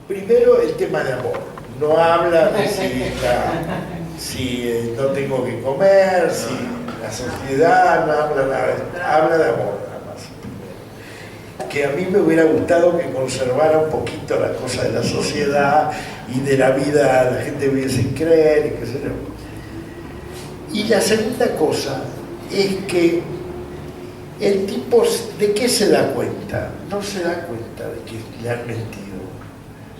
Primero el tema de amor. No habla de si no tengo que comer, si la sociedad, no habla nada, habla de amor nada más. Que a mí me hubiera gustado que conservara un poquito la cosa de la sociedad y de la vida, la gente vive sin creer y qué sé yo. Y la segunda cosa es que el tipo, ¿de qué se da cuenta? No se da cuenta de que le han mentido.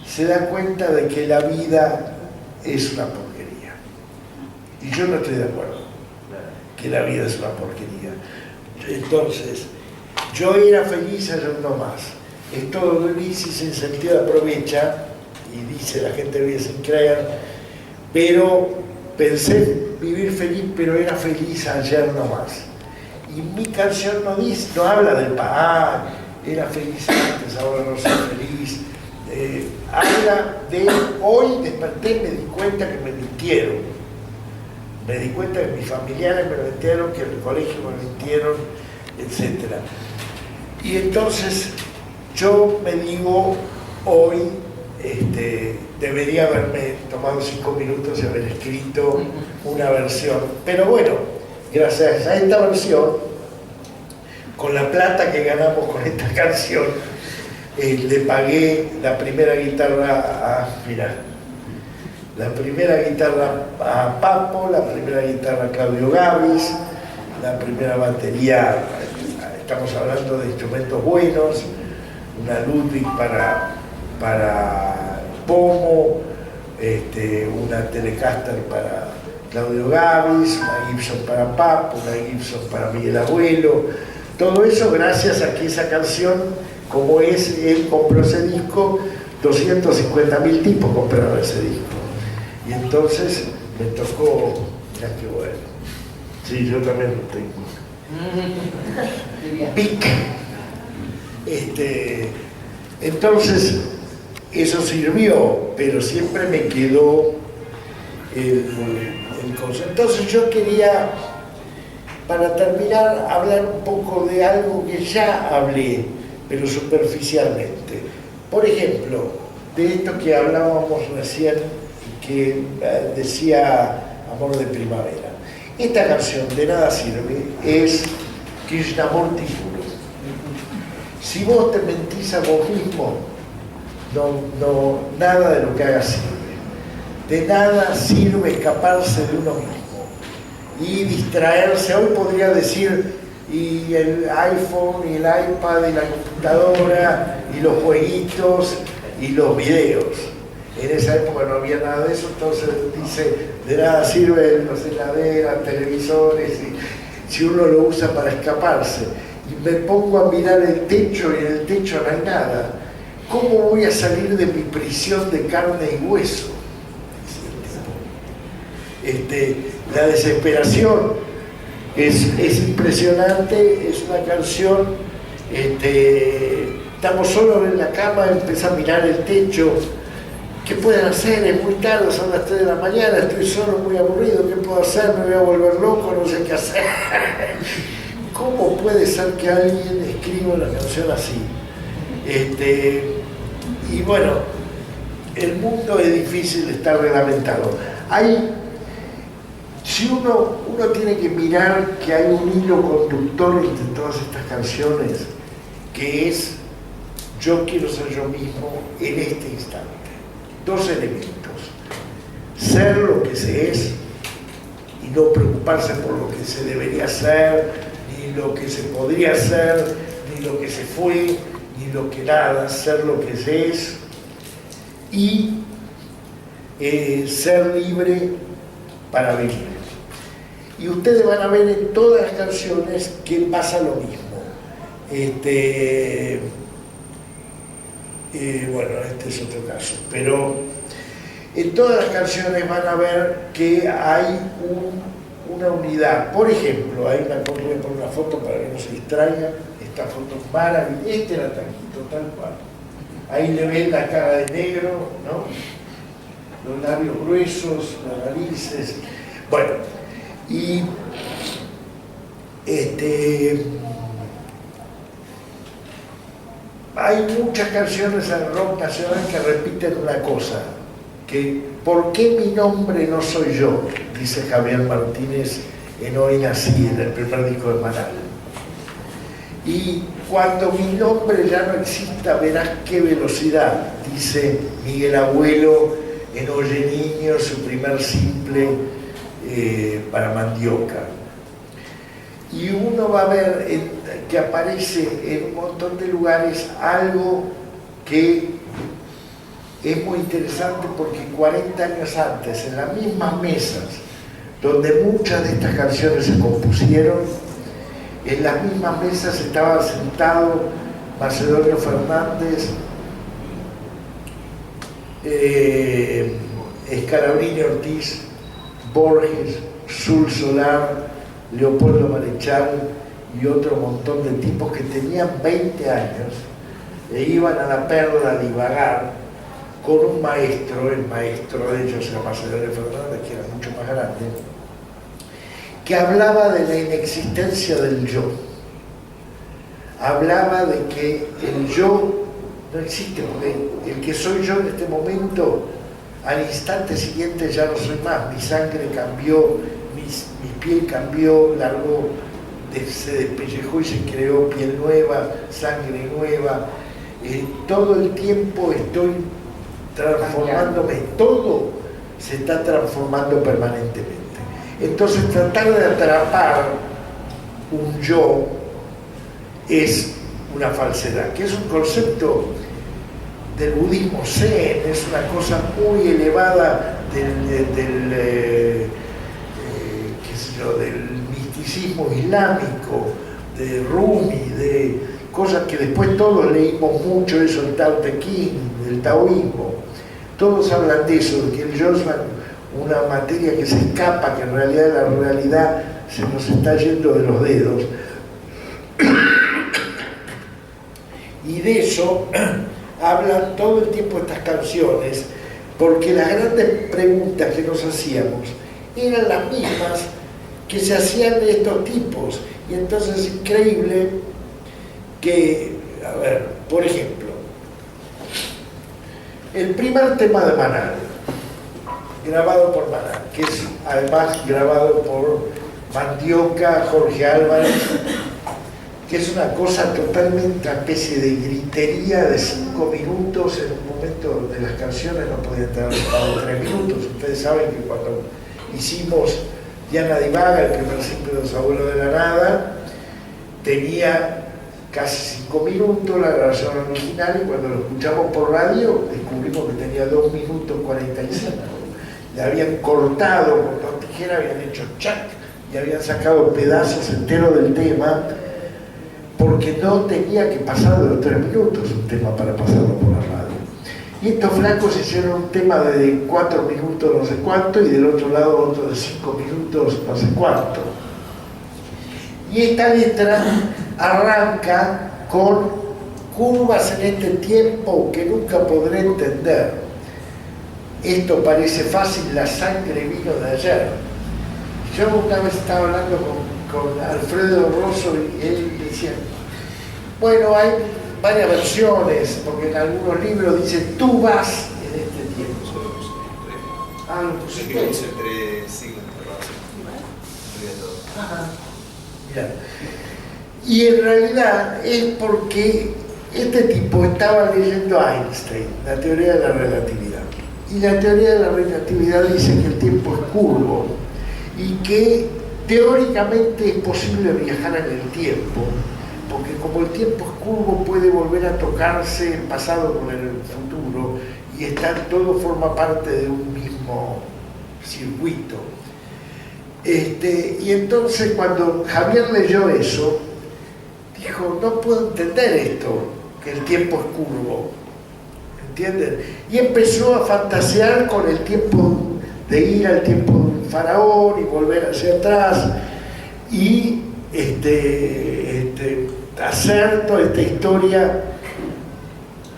Se da cuenta de que la vida es una porquería. Y yo no estoy de acuerdo que la vida es una porquería. Entonces, yo era feliz ayer no más. Es todo gris y sin sentido aprovecha, y dice la gente vive sin creer, pero pensé vivir feliz, pero era feliz ayer no más. Y mi canción no habla del era feliz antes, ahora no soy feliz. Habla de hoy desperté, me di cuenta que me mintieron. Me di cuenta que mis familiares me mintieron, que en el colegio me mintieron, etc. Y entonces yo me digo, hoy debería haberme tomado 5 minutos y haber escrito una versión. Pero bueno, gracias a esta versión, con la plata que ganamos con esta canción, le pagué la primera guitarra la primera guitarra a Papo, la primera guitarra a Claudio Gavis, la primera batería, estamos hablando de instrumentos buenos, una Ludwig para Pomo, una Telecaster para Claudio Gavis, una Gibson para Papo, una Gibson para Miguel Abuelo, todo eso gracias a que esa canción, como él compró ese disco, 250.000 tipos compraron ese disco. Y entonces me tocó, ya que bueno, sí, yo también lo tengo. Pic. Entonces, eso sirvió, pero siempre me quedó el concepto. Entonces yo quería, para terminar, hablar un poco de algo que ya hablé, pero superficialmente. Por ejemplo, de esto que hablábamos recién, que decía Amor de Primavera. Esta canción, De Nada Sirve, es Krishnamurti puro. Si vos te mentís a vos mismo, nada de lo que hagas sirve. De nada sirve escaparse de uno mismo y distraerse. Hoy podría decir, y el iPhone, y el iPad, y la computadora, y los jueguitos, y los videos. En esa época no había nada de eso, entonces dice, de nada sirven las heladeras, televisores, y si uno lo usa para escaparse. Y me pongo a mirar el techo, y en el techo no hay nada. ¿Cómo voy a salir de mi prisión de carne y hueso? La desesperación es impresionante, es una canción, estamos solos en la cama, empecé a mirar el techo, ¿qué pueden hacer? Es muy tarde, son las 3 de la mañana, estoy solo, muy aburrido, ¿qué puedo hacer? Me voy a volver loco, no sé qué hacer. ¿Cómo puede ser que alguien escriba una canción así? Y bueno, el mundo es difícil de estar reglamentado. Si uno tiene que mirar que hay un hilo conductor entre todas estas canciones, que es yo quiero ser yo mismo en este instante. 2 elementos: ser lo que se es y no preocuparse por lo que se debería ser, ni lo que se podría ser, ni lo que se fue, ni lo que nada, ser lo que se es y ser libre para vivir. Y ustedes van a ver en todas las canciones que pasa lo mismo. Bueno, este es otro caso, pero en todas las canciones van a ver que hay una unidad. Por ejemplo, hay una foto para que no se distraigan. Esta foto es maravillosa. Este era Tanguito, tal cual. Ahí le ven la cara de negro, ¿no? Los labios gruesos, las narices. Bueno, y hay muchas canciones en el rock nacional que repiten una cosa, que ¿por qué mi nombre no soy yo?, dice Javier Martínez en Hoy Nací, en el primer disco de Manal. Y cuando mi nombre ya no exista, verás qué velocidad, dice Miguel Abuelo en Oye Niño, su primer simple para Mandioca. Y uno va a ver que aparece en un montón de lugares algo que es muy interesante, porque 40 años antes, en las mismas mesas donde muchas de estas canciones se compusieron, en las mismas mesas estaba sentado Macedonio Fernández, Scalabrini Ortiz, Borges, Sul Solar, Leopoldo Marechal y otro montón de tipos que tenían 20 años e iban a la Perla a divagar con un maestro, el maestro de ellos era Macedonio Fernández, que era mucho más grande, que hablaba de la inexistencia del yo, hablaba de que el yo no existe, porque el que soy yo en este momento, al instante siguiente ya no soy más, mi sangre cambió, mi piel cambió, se despellejó y se creó piel nueva, sangre nueva, todo el tiempo estoy transformándome, todo se está transformando permanentemente. Entonces tratar de atrapar un yo es una falsedad, que es un concepto del budismo zen, es una cosa muy elevada del misticismo islámico, de Rumi, de cosas que después todos leímos mucho, eso, el Tao Te Ching, del taoísmo. Todos hablan de eso, de que el yo es una materia que se escapa, que en realidad la realidad se nos está yendo de los dedos. Y de eso hablan todo el tiempo estas canciones, porque las grandes preguntas que nos hacíamos eran las mismas que se hacían de estos tipos. Y entonces es increíble que, a ver, por ejemplo, el primer tema de Manal, grabado por Manal, que es además grabado por Mandioca, Jorge Álvarez, que es una cosa totalmente, una especie de gritería de 5 minutos, en un momento donde las canciones no podían tener más de 3 minutos. Ustedes saben que cuando hicimos Diana Divaga, el primer simple de Los Abuelos de la Nada, tenía casi 5 minutos la grabación original, y cuando lo escuchamos por radio descubrimos que tenía 2 minutos 45. Le habían cortado con 2 tijeras, habían hecho chac y habían sacado pedazos enteros del tema, porque no tenía que pasar de los 3 minutos un tema para pasarlo por la radio. Y estos flacos hicieron un tema de 4 minutos no sé cuánto, y del otro lado otro de 5 minutos no sé cuánto. Y esta letra arranca con curvas en este tiempo que nunca podré entender. Esto parece fácil, la sangre vino de ayer. Yo una vez estaba hablando con Alfredo Rosso y él decía, bueno, hay varias versiones, porque en algunos libros dice tú vas en este tiempo. Lo pusiste. Que dice 3 siglos de Mirá. Y en realidad es porque este tipo estaba leyendo a Einstein, la teoría de la relatividad. Y la teoría de la relatividad dice que el tiempo es curvo y que teóricamente es posible viajar en el tiempo, porque como el tiempo es curvo puede volver a tocarse el pasado con el futuro y todo forma parte de un mismo circuito. Y entonces cuando Javier leyó eso, dijo, no puedo entender esto, que el tiempo es curvo, ¿entienden? Y empezó a fantasear con el tiempo de ir al tiempo de un faraón y volver hacia atrás y hacer toda esta historia,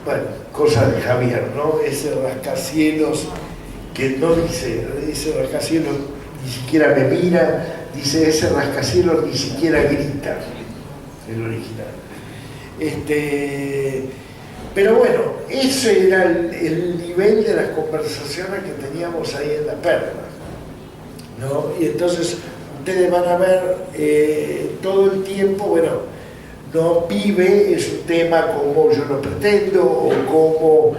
bueno, cosa de Javier, ¿no? Ese rascacielos que no dice, ese rascacielos ni siquiera me mira, dice ese rascacielos ni siquiera grita, el original. Pero bueno, ese era el nivel de las conversaciones que teníamos ahí en La Perla, ¿no? Y entonces ustedes van a ver todo el tiempo, bueno, no pibe es un tema como Yo no pretendo, o como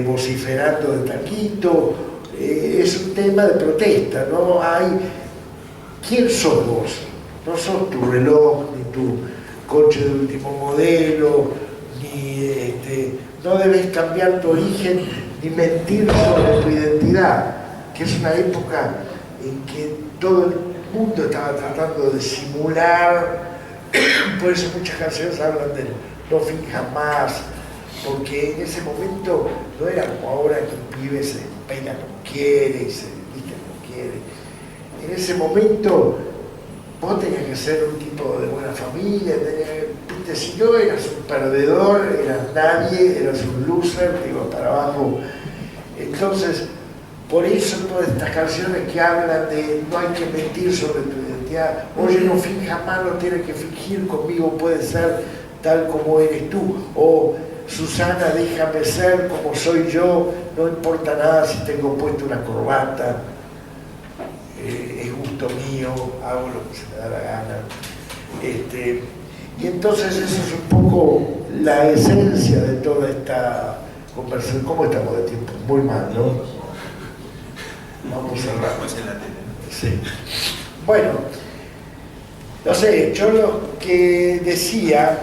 vociferando de taquito, es un tema de protesta, ¿no? ¿Quién sos vos? No sos tu reloj, ni tu coche de último modelo, ni no debes cambiar tu origen, ni mentir sobre tu identidad, que es una época en que todo el mundo estaba tratando de simular. Por eso muchas canciones hablan de no finjas más, porque en ese momento no era como ahora que un pibe se peina como quiere y se viste como quiere. En ese momento vos tenías que ser un tipo de buena familia, si no eras un perdedor, eras nadie, eras un loser, te ibas para abajo. Entonces, por eso todas estas canciones que hablan de no hay que mentir sobre tu identidad, oye, no finjas más, no tienes que fingir, conmigo puedes ser tal como eres tú, o Susana, déjame ser como soy yo, no importa nada si tengo puesto una corbata, es gusto mío, hago lo que se me da la gana. Y entonces eso es un poco la esencia de toda esta conversación. ¿Cómo estamos de tiempo? Muy mal, ¿no? Vamos cerrando. Sí. Bueno, no sé, yo lo que decía,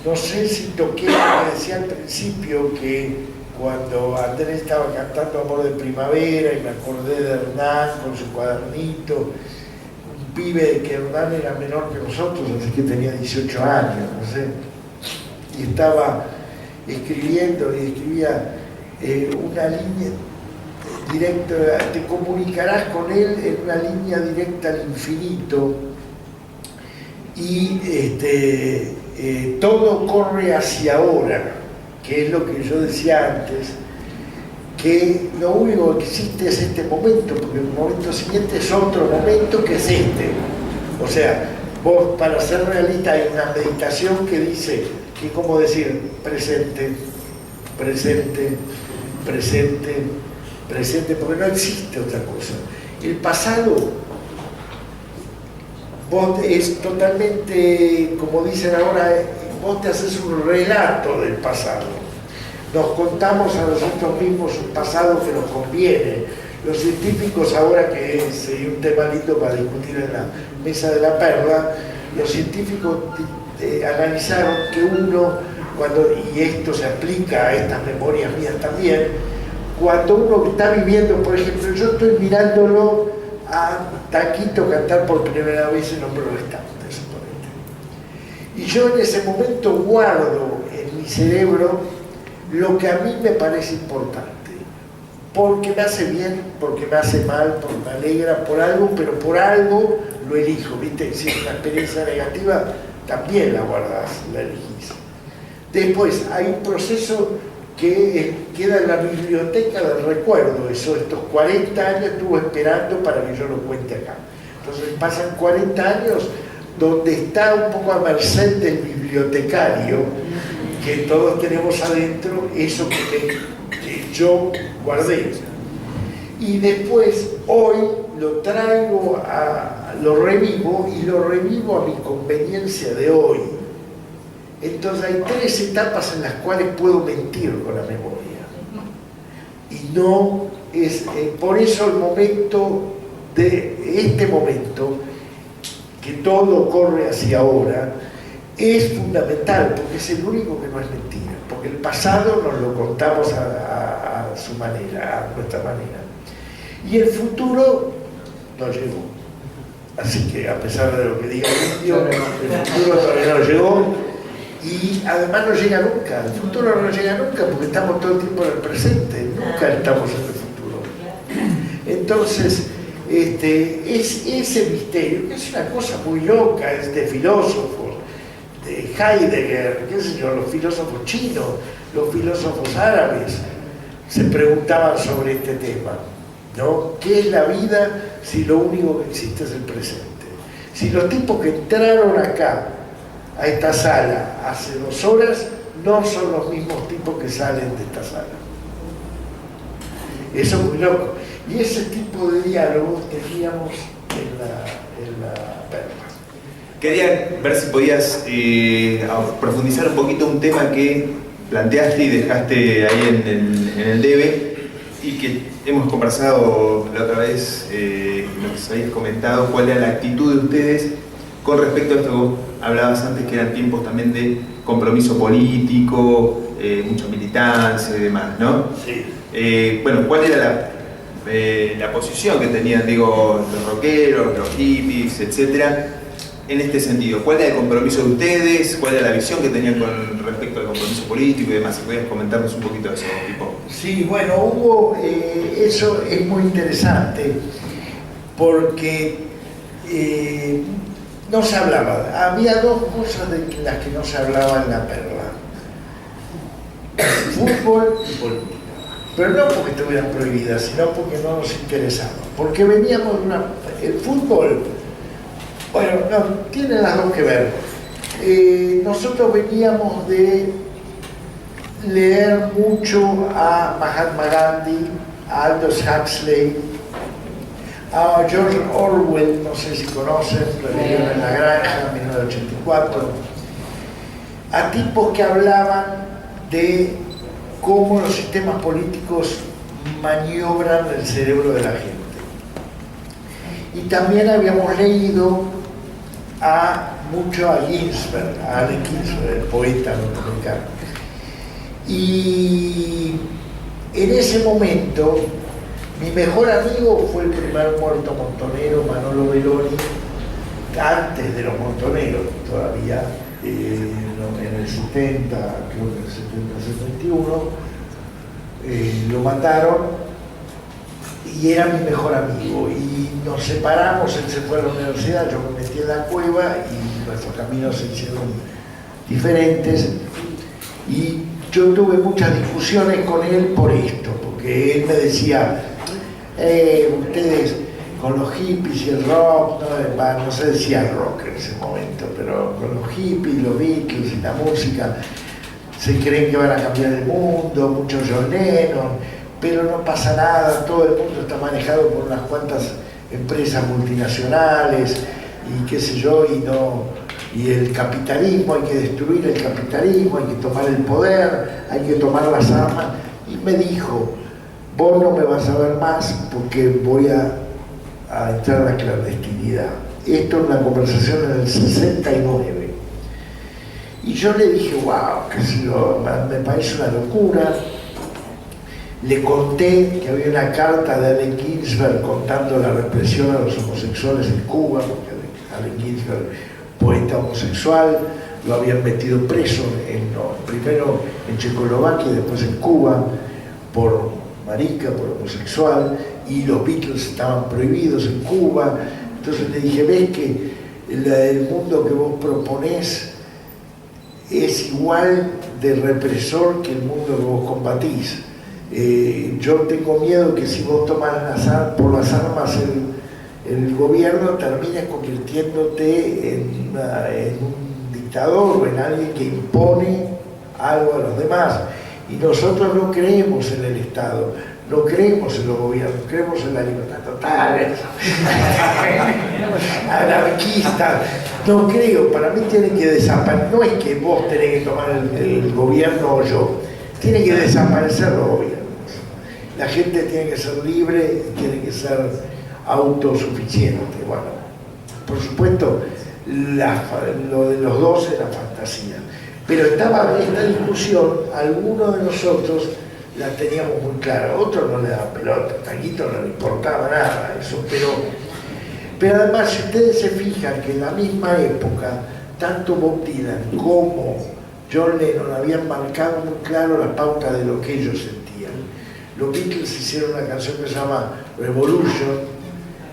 no sé si toqué lo que decía al principio, que cuando Andrés estaba cantando Amor de Primavera y me acordé de Hernán con su cuadernito, un pibe que Hernán era menor que nosotros, así que tenía 18 años, no sé, y estaba escribiendo y escribía una línea directa, te comunicarás con él en una línea directa al infinito, y todo corre hacia ahora, que es lo que yo decía antes, que lo único que existe es este momento, porque el momento siguiente es otro momento que es este. O sea, vos, para ser realista, hay una meditación que dice, que como decir, presente, presente, presente, presente, porque no existe otra cosa. El pasado, vos es totalmente, como dicen ahora, vos te haces un relato del pasado. Nos contamos a nosotros mismos un pasado que nos conviene. Los científicos, ahora que sería un tema lindo para discutir en la mesa de La Perla, los científicos analizaron que uno, y esto se aplica a estas memorias mías también, cuando uno está viviendo, por ejemplo, yo estoy mirándolo a Taquito cantar por primera vez en Hombre Restante, suponete. Y yo en ese momento guardo en mi cerebro lo que a mí me parece importante, porque me hace bien, porque me hace mal, porque me alegra por algo, pero por algo lo elijo, ¿viste? Si es una experiencia negativa, también la guardás, la elegís. Después, hay un proceso que queda en la biblioteca del recuerdo, estos 40 años estuvo esperando para que yo lo cuente acá. Entonces pasan 40 años donde está un poco a merced del bibliotecario, que todos tenemos adentro, eso que yo guardé. Y después, hoy lo traigo, lo revivo, y lo revivo a mi conveniencia de hoy. Entonces hay 3 etapas en las cuales puedo mentir con la memoria. Y no es, por eso el momento de este momento, que todo corre hacia ahora, es fundamental, porque es el único que no es mentira, porque el pasado nos lo contamos a su manera, a nuestra manera, y el futuro no llegó. Así que, a pesar de lo que diga el indio, el futuro todavía no llegó, y además no llega nunca. El futuro no llega nunca, porque estamos todo el tiempo en el presente, nunca estamos en el futuro. Entonces, es ese misterio, que es una cosa muy loca, es de filósofos, de Heidegger, qué sé yo, los filósofos chinos, los filósofos árabes se preguntaban sobre este tema, ¿no? ¿Qué es la vida si lo único que existe es el presente? Si los tipos que entraron acá, a esta sala, hace 2 horas, no son los mismos tipos que salen de esta sala. Eso es muy loco. Y ese tipo de diálogo teníamos en la Perla. Quería ver si podías profundizar un poquito un tema que planteaste y dejaste ahí en el debe y que hemos conversado la otra vez, lo que os habéis comentado, cuál era la actitud de ustedes con respecto a esto que vos hablabas antes, que eran tiempos también de compromiso político, mucha militancia y demás, ¿no? Sí. Bueno, ¿cuál era la posición que tenían, digo, los rockeros, los hippies, etcétera, en este sentido? ¿Cuál era el compromiso de ustedes? ¿Cuál era la visión que tenían con respecto al compromiso político y demás? Si podías comentarnos un poquito de eso, tipo. Sí, bueno, hubo, eso es muy interesante porque no se hablaba. Había dos cosas de las que no se hablaba en la Perla: fútbol y política. Pero no porque estuvieran prohibidas, sino porque no nos interesaba. Porque veníamos de el fútbol, bueno, no, tiene las dos que ver. Nosotros veníamos de leer mucho a Mahatma Gandhi, a Aldous Huxley, a George Orwell, no sé si conocen, Rebelión en la Granja, 1984, a tipos que hablaban de cómo los sistemas políticos maniobran el cerebro de la gente. Y también habíamos leído mucho a Ginsberg, a Allen Ginsberg, el poeta norteamericano. Y en ese momento, mi mejor amigo fue el primer muerto montonero, Manolo Beloni, antes de los montoneros todavía, en el 70, creo que en el 70-71, lo mataron y era mi mejor amigo. Y nos separamos, él se fue a la universidad, yo me metí en la cueva y nuestros caminos se hicieron diferentes. Y yo tuve muchas discusiones con él por esto, porque él me decía, ustedes con los hippies y el rock, no se decía el rock en ese momento, pero con los hippies, los Beatles y la música, se creen que van a cambiar el mundo, muchos John Lennon, pero no pasa nada, todo el mundo está manejado por unas cuantas empresas multinacionales y qué sé yo, y el capitalismo, hay que destruir el capitalismo, hay que tomar el poder, hay que tomar las armas. Y me dijo, vos no me vas a ver más porque voy a entrar a la clandestinidad. Esto es una conversación en el 69. Y yo le dije, wow, qué sé yo, me parece una locura. Le conté que había una carta de Allen Ginsberg contando la represión a los homosexuales en Cuba, porque Allen Ginsberg, poeta homosexual, lo habían metido preso primero en Checoslovaquia y después en Cuba por marica, por homosexual, y los Beatles estaban prohibidos en Cuba. Entonces le dije, ves que el mundo que vos proponés es igual de represor que el mundo que vos combatís. Yo tengo miedo que si vos tomás por las armas el gobierno, termines convirtiéndote en un dictador o en alguien que impone algo a los demás. Y nosotros no creemos en el Estado, no creemos en los gobiernos, creemos en la libertad total, anarquista. No creo, para mí tiene que desaparecer, no es que vos tenés que tomar el gobierno o yo, tiene que desaparecer los gobiernos. La gente tiene que ser libre, tiene que ser autosuficiente. Bueno, por supuesto, lo de los dos era fantasía. Pero estaba esta discusión, algunos de nosotros la teníamos muy clara, otros no le daban pelota, a Tanguito no le importaba nada eso, pero además si ustedes se fijan que en la misma época, tanto Bob Dylan como John Lennon habían marcado muy claro la pauta de lo que ellos sentían. Los Beatles hicieron una canción que se llama Revolution,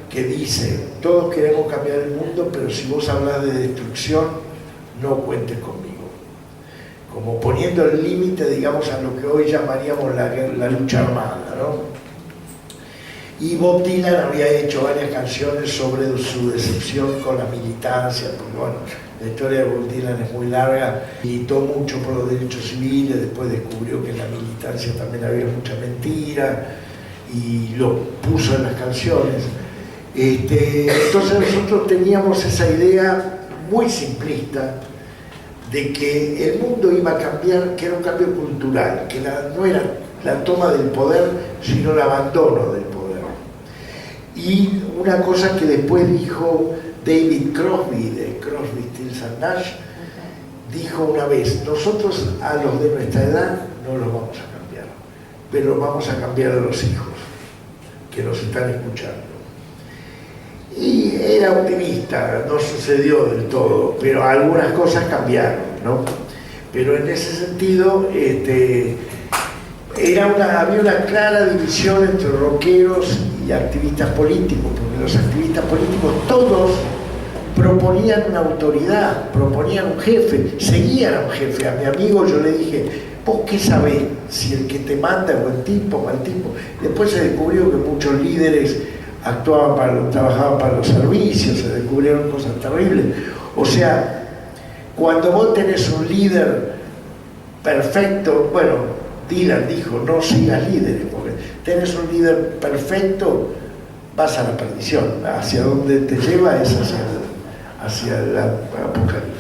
que dice, todos queremos cambiar el mundo, pero si vos hablas de destrucción, no cuentes conmigo. Como poniendo el límite, digamos, a lo que hoy llamaríamos la lucha armada, ¿no? Y Bob Dylan había hecho varias canciones sobre su decepción con la militancia, porque bueno, La historia de Bob Dylan es muy larga, militó mucho por los derechos civiles, después descubrió que en la militancia también había mucha mentira y lo puso en las canciones. Entonces nosotros teníamos esa idea muy simplista de que el mundo iba a cambiar, que era un cambio cultural, que no era la toma del poder, sino el abandono del poder. Y una cosa que después dijo David Crosby, de Crosby, Stills and Nash, dijo una vez: nosotros a los de nuestra edad no los vamos a cambiar, pero vamos a cambiar a los hijos que nos están escuchando. Y era optimista, no sucedió del todo, pero algunas cosas cambiaron, ¿no? Pero en ese sentido, había una clara división entre rockeros y activistas políticos, porque los activistas políticos todos proponían una autoridad, proponían un jefe, seguían a un jefe. A mi amigo yo le dije: ¿vos qué sabés si el que te manda es buen tipo o mal tipo? Después se descubrió que muchos líderes trabajaban para los servicios, se descubrieron cosas terribles. O sea, cuando vos tenés un líder perfecto, bueno, Dylan dijo: no sigas líderes, porque tenés un líder perfecto, vas a la perdición. Hacia donde te lleva es hacia el apocalipsis.